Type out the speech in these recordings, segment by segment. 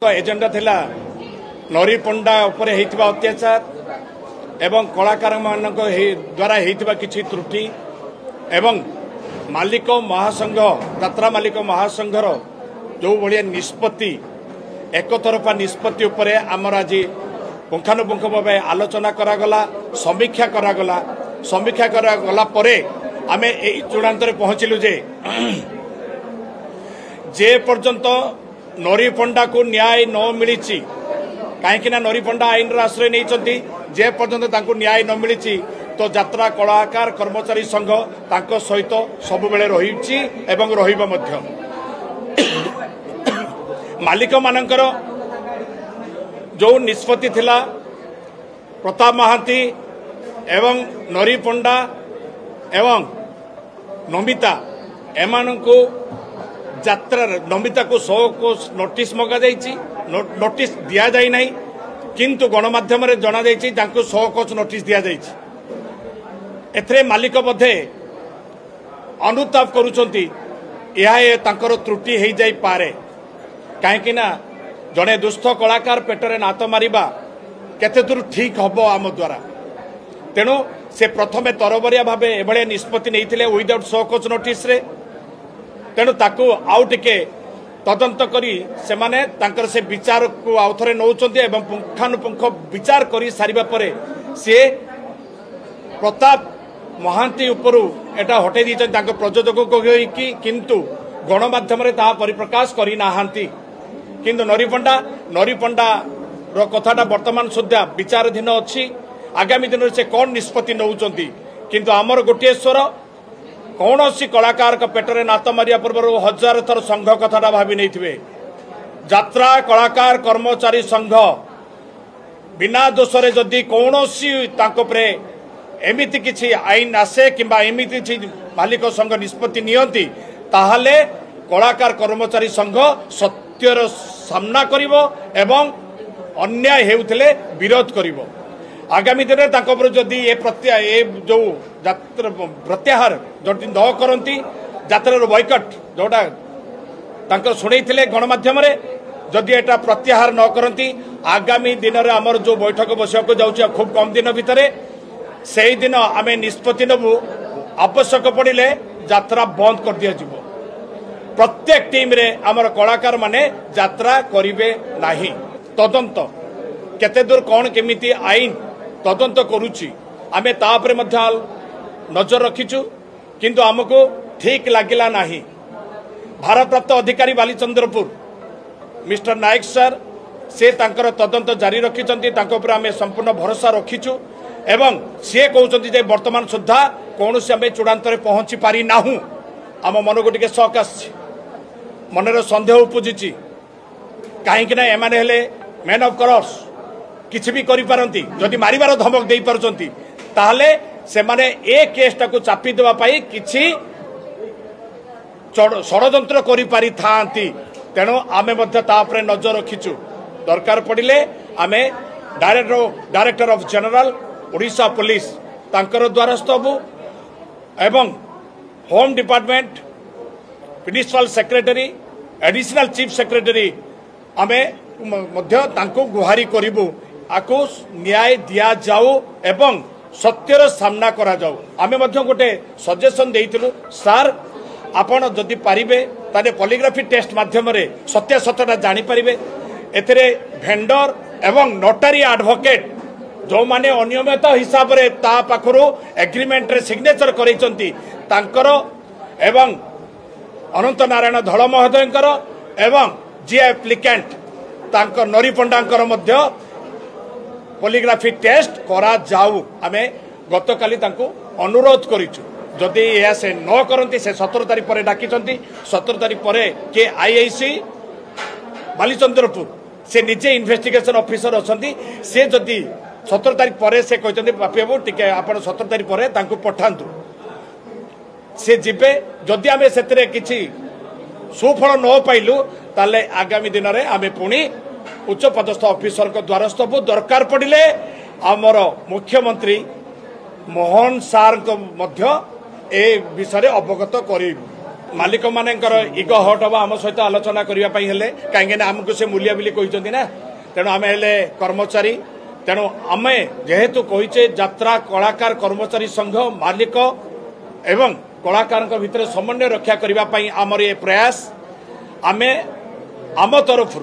Agenda थिला नरी पंडा उपरे हेतिबा अत्याचार एवं कलाकार मानक द्वारा हेतिबा किछि त्रुटि एवं मालिक महासंघ यात्रा मालिक महासंघर जो भलिया निष्पत्ति एकतरफा निष्पत्ति उपरे आमर आज पुंखानुपुंख भाव आलोचना करागला समीक्षा करागला परे आमे एई चूड़ांतरे पहुंचलु जे पर्यंत नरी पंडा को न्याय न मिली कहीं नरी पंडा आईन आश्रय नहीं जे पर्यंत न्याय न मिली तो यात्रा कलाकार कर्मचारी संघ तांको सहित सब बेले रही एवं रहिबा मध्य मालिक मानकर जो निष्पत्ति थिला प्रताप महांती एवं नरी पंडा एवं नमिता एमानंको यात्रा नमिता को 100 को नोटिस मगा नोटिस दिया जाई नहीं किंतु गणमाध्यम जना 100 कोच नोटिस दिया एथरे मालिक बधे अनुताप करुचंती तांकर त्रुटि हो जाई पारे कहीं जड़े दुस्थ कलाकार पेटरे नात मारिबा केते दूर ठीक हबो आम द्वारा तेणु से प्रथमे तरबरिया भावे एभले निष्पत्ति नहीं विदाउट 100 कोच नोटिस रे तेणु ताकू आउ टिके तदंत करी से माने तांकर से विचार को आउ थरे नौचंती एवं पुंखानुपुंख विचार करी सारिबा परे से प्रताप महांती उपरु एटा हटे दी तांको प्रयोजक को किंतु गणमाध्यम रे ता परिप्रकाश करी नाहांती किंतु नरी पंडा रो कथाटा वर्तमान सुद्धा विचाराधीन अच्छी आगामी दिन से कौन निष्पत्ति नौचंती किंतु आमर गोटे स्वर कौन सी कलाकार का पेटरे नात मारिया पूर्व 1000 थर संघ कथाटा भावी नहीं यात्रा कलाकार कर्मचारी संघ बिना दोषरे जदि कौन सी एमिति किछि आईन आसे किंबा एमिति किछि मालिक संघ निष्पत्ति नियंती ताहले कलाकार कर्मचारी संघ सत्यर सामना करिवो एवं अन्याय हेउथिले विरोध करिवो आगामी दिन में जदि ये जो प्रत्याहार जो न करती यात्रार बॉयकट जोटा शुणी गणमाध्यम जदि एटा प्रत्याहार न करती आगामी दिन में आमर जो बैठक बसवाक जाऊँ खूब कम दिन भितर से दिन आम निष्पत्ति नबू आवश्यक पड़े यात्रा बंद कर दिया जिवो प्रत्येक टीम रे आमर कलाकार माने यात्रा करिवे नाही तदंत केते दूर कौन केमिति आईन तदंत करुची आमे तापरे मध्य नजर रखीचु किंतु आमको ठीक लागिला नाही भारप्राप्त अधिकारी बालीचंद्रपुर मिस्टर नायक सर से तांकर तदंत जारी रखिचंती तांको ऊपर आमे संपूर्ण भरोसा रखीचु एवं से कहउचंती जे वर्तमान सुद्धा कोनोसी आमे चूड़ांतरे पहुंची पारी नाहु आम मन को टिके शक आछि मनर संदेह उपजिची काहेकि ना एमाने हेले मैन ऑफ कलर्स किछि भी करि पारंती जदि मारिबार धमक देई पारचंती ताहले से माने ए केसटा को चापी देबा पाई किछि षडयंत्र करि पारि थांती तेणु आमे मध्य तापरे नजर रखिचु दरकार पड़िले आमे director of general Odisha police तांकर द्वारस्थ हबु एवं home department principal secretary additional chief secretary आमे मध्य तांको गुहारी करिबु आको न्याय दिया जाऊ एवं सत्यर सामना करा जाऊ आमे मध्य गोटे सजेशन देइथिलु सर आपण जदि पारिबे ताने पॉलीग्राफी टेस्ट माध्यम रे सत्यासत्यता जानि पारिबे एथरे भेंडर एवं नोटारी एडवोकेट जो माने अनियमित हिसाब रे ता पाखरो एग्रीमेंट रे सिग्नेचर करैचंती तांकर एवं अनंत नारायण धड़ महोदयंकर एवं जी एप्लिकेंट तांकर नरी पंडांकर मध्य पॉलीग्राफी टेस्ट करा जाऊ आमे गतकाली तांको अनुरोध करिचु जदि या से न करंती से 17 तारिख पर डाकिचंती 17 तारिख पर के आईआईसी बालीचंद्रपुर से निजे इन्वेस्टिगेशन ऑफिसर अछंती से जदि 17 तारिख पर से कहचंती बापी बाबू टिके आपण 17 तारिख पर तांको पठांतु से जिबे जदि आमे सेतरे किछि सुफल न पाइलु ताले आगामी दिन में आमे पुणी उच्च पदस्थ ऑफिसर को द्वारस्थ हबु दरकार पड़िले आमर मुख्यमंत्री मोहन सार को मध्य ए विषय अवगत करिबु। मालिक मानकर इगो हट हम आम सहित आलोचना करने हेले कहीं आमको से मूल्य बोली कहते ना तेणु आम हेले कर्मचारी तेणु आम जेहेतु कहीचे यात्रा कलाकार कर्मचारी संघ मालिक एवं कलाकार भितर समन्वय रक्षा करने आमर ये प्रयास आम आम तरफ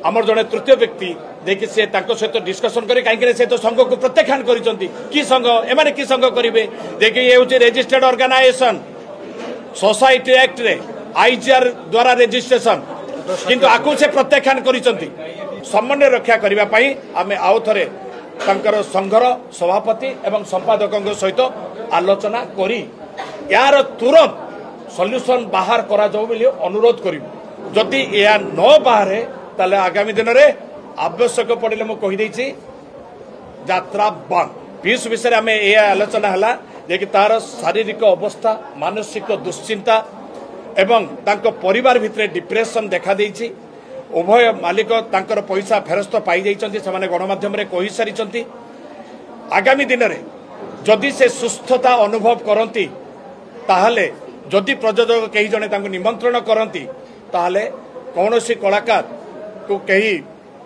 आमर जड़े तृतीय व्यक्ति देखिए से सहित डिस्कसन करे कहीं से तो संघ को प्रत्याख्यान कि संघ एमाने कि संघ करेंगे देखिए ये हूँ रेजिस्टर्ड ऑर्गेनाइजेशन सोसाइटी एक्ट रे आईजीआर द्वारा रेजिस्ट्रेशन किंतु आकु से प्रत्याख्यान करिसंती समन्वय रक्षा करने आम आउ थे संघर सभापति एवं संपादकों सहित आलोचना करी यार तुरंत सल्यूशन बाहर करा जाऊ बोली अनुरोध करिबु जदि या न बाहर ताले आगामी दिन में आवश्यक पड़े मुझे कहीदे यात्रा बंद पीस विषय आम यह आलोचना है जे कि तार शारीरिक अवस्था मानसिक दुश्चिंता एवं तांको परिवार भितर डिप्रेशन देखा देइछि उभय मालिक तांकर पैसा फेरस्त पाई जाइछन्ति से गणमाध्यम रे कहि सारिछन्ति आगामी दिन में जदि से सुस्थता अनुभव करती ताहले जदि प्रयोजक कई जने तांको निमंत्रण करती ताहले कौनसी कलाकार को कहीं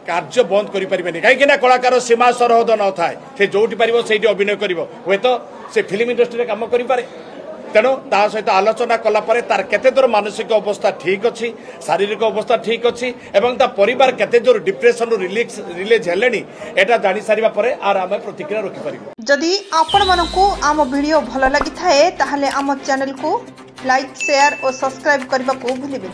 कार्य बंद करें कहीं कलाकार सीमा सरहद न थाए से जोटी पार से अभिनय कर हे तो से फिल्म इंडस्ट्री में कम करे तेणु ता सहित आलोचना कलापर तार केते दूर मानसिक अवस्था ठीक अच्छी शारीरिक अवस्था ठीक अच्छी एवं ता परिवार केते दूर डिप्रेशन रिलीज हेले एटा जानि सारिबा परे आर आमे प्रतिक्रिया रखि परिबो जदि आपण मानको आम वीडियो भल लागि थाए ताहले आम चैनल को लाइक शेयर और सब्सक्राइब करबा को भूलिबेनी।